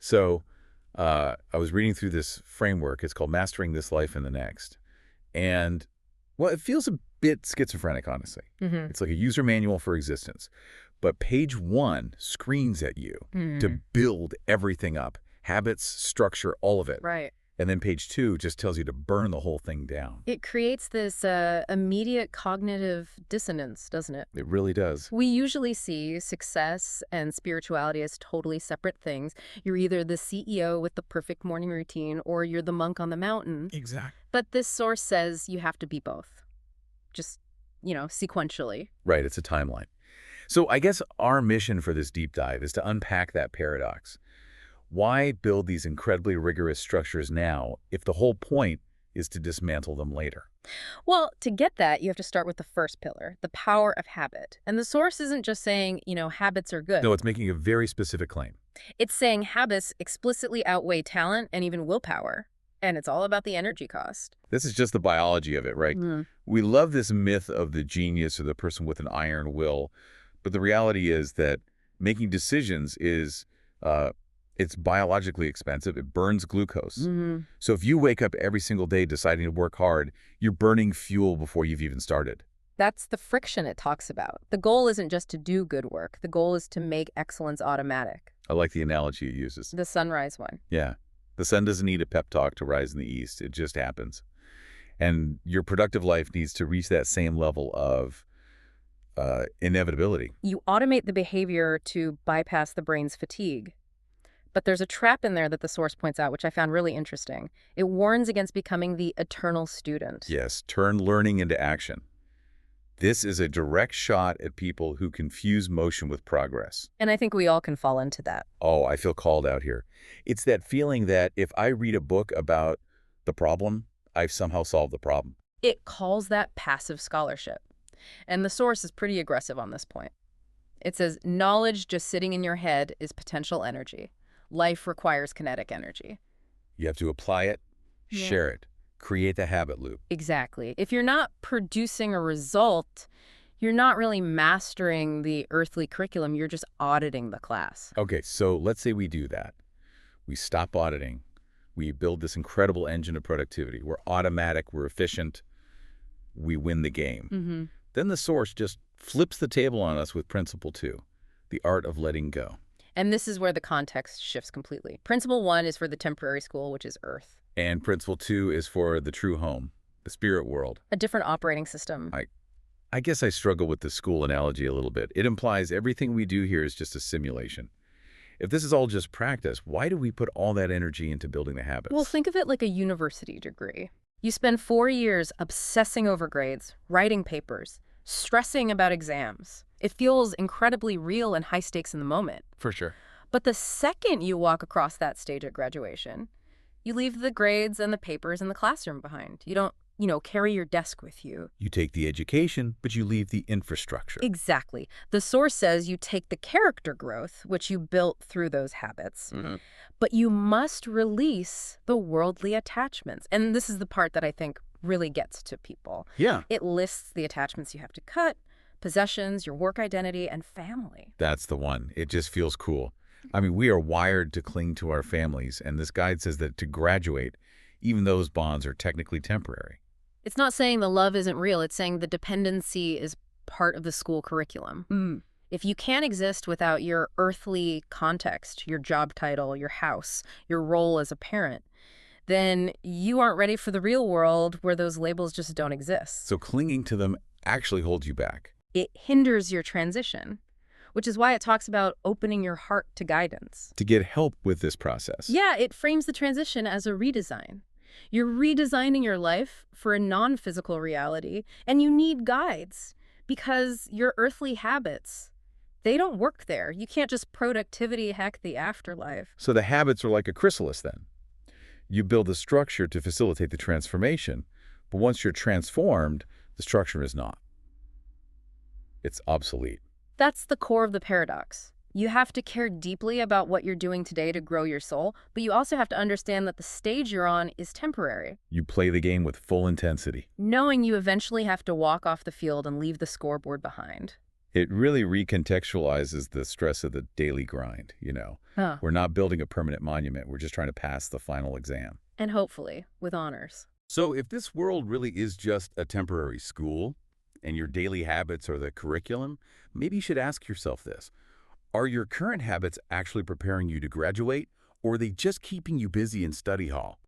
So I was reading through this framework. It's called Mastering This Life and the Next. And, well, it feels a bit schizophrenic, honestly. Mm-hmm. It's like a user manual for existence. But page 1 screams at you to build everything up, habits, structure, all of it. Right. And then page 2 just tells you to burn the whole thing down. It creates this immediate cognitive dissonance, doesn't it? It really does. We usually see success and spirituality as totally separate things. You're either the CEO with the perfect morning routine or you're the monk on the mountain. Exactly. But this source says you have to be both, just, sequentially. Right, it's a timeline. So I guess our mission for this deep dive is to unpack that paradox. Why build these incredibly rigorous structures now if the whole point is to dismantle them later? Well, to get that, you have to start with the first pillar, the power of habit. And the source isn't just saying, habits are good. No, it's making a very specific claim. It's saying habits explicitly outweigh talent and even willpower. And it's all about the energy cost. This is just the biology of it, right? We love this myth of the genius or the person with an iron will, but the reality is that making decisions is it's biologically expensive. It burns glucose. So if you wake up every single day deciding to work hard, you're burning fuel before you've even started. That's the friction it talks about. The goal isn't just to do good work. The goal is to make excellence automatic. I like the analogy it uses. The sunrise one. Yeah. The sun doesn't need a pep talk to rise in the east. It just happens. And your productive life needs to reach that same level of inevitability. You automate the behavior to bypass the brain's fatigue. But there's a trap in there that the source points out, which I found really interesting. It warns against becoming the eternal student. Yes, turn learning into action. This is a direct shot at people who confuse motion with progress. And I think we all can fall into that. Oh, I feel called out here. It's that feeling that if I read a book about the problem, I've somehow solved the problem. It calls that passive scholarship. And the source is pretty aggressive on this point. It says, knowledge just sitting in your head is potential energy. Life requires kinetic energy. You have to apply it, share it, create the habit loop. Exactly. If you're not producing a result, you're not really mastering the earthly curriculum. You're just auditing the class. Okay, so let's say we do that. We stop auditing. We build this incredible engine of productivity. We're automatic. We're efficient. We win the game. Then the source just flips the table on us with principle 2, the art of letting go. And this is where the context shifts completely. Principle 1 is for the temporary school, which is Earth. And principle 2 is for the true home, the spirit world. A different operating system. I guess I struggle with the school analogy a little bit. It implies everything we do here is just a simulation. If this is all just practice, why do we put all that energy into building the habits? Well, think of it like a university degree. You spend 4 years obsessing over grades, writing papers, stressing about exams. It feels incredibly real and high stakes in the moment. For sure. But the second you walk across that stage at graduation, you leave the grades and the papers in the classroom behind. You don't, carry your desk with you. You take the education, but you leave the infrastructure. Exactly. The source says you take the character growth, which you built through those habits, but you must release the worldly attachments. And this is the part that I think really gets to people. Yeah. It lists the attachments you have to cut, possessions, your work identity, and family. That's the one. It just feels cool. I mean, we are wired to cling to our families, and this guide says that to graduate, even those bonds are technically temporary. It's not saying the love isn't real. It's saying the dependency is part of the school curriculum. If you can't exist without your earthly context, your job title, your house, your role as a parent, then you aren't ready for the real world where those labels just don't exist. So clinging to them actually holds you back. It hinders your transition, which is why it talks about opening your heart to guidance. To get help with this process. Yeah, it frames the transition as a redesign. You're redesigning your life for a non-physical reality, and you need guides because your earthly habits, they don't work there. You can't just productivity hack the afterlife. So the habits are like a chrysalis then. You build a structure to facilitate the transformation, but once you're transformed, the structure is not. It's obsolete. That's the core of the paradox. You have to care deeply about what you're doing today to grow your soul, but you also have to understand that the stage you're on is temporary. You play the game with full intensity. Knowing you eventually have to walk off the field and leave the scoreboard behind. It really recontextualizes the stress of the daily grind, you know. Huh. We're not building a permanent monument. We're just trying to pass the final exam. And hopefully, with honors. So if this world really is just a temporary school, and your daily habits are the curriculum, maybe you should ask yourself this. Are your current habits actually preparing you to graduate, or are they just keeping you busy in study hall?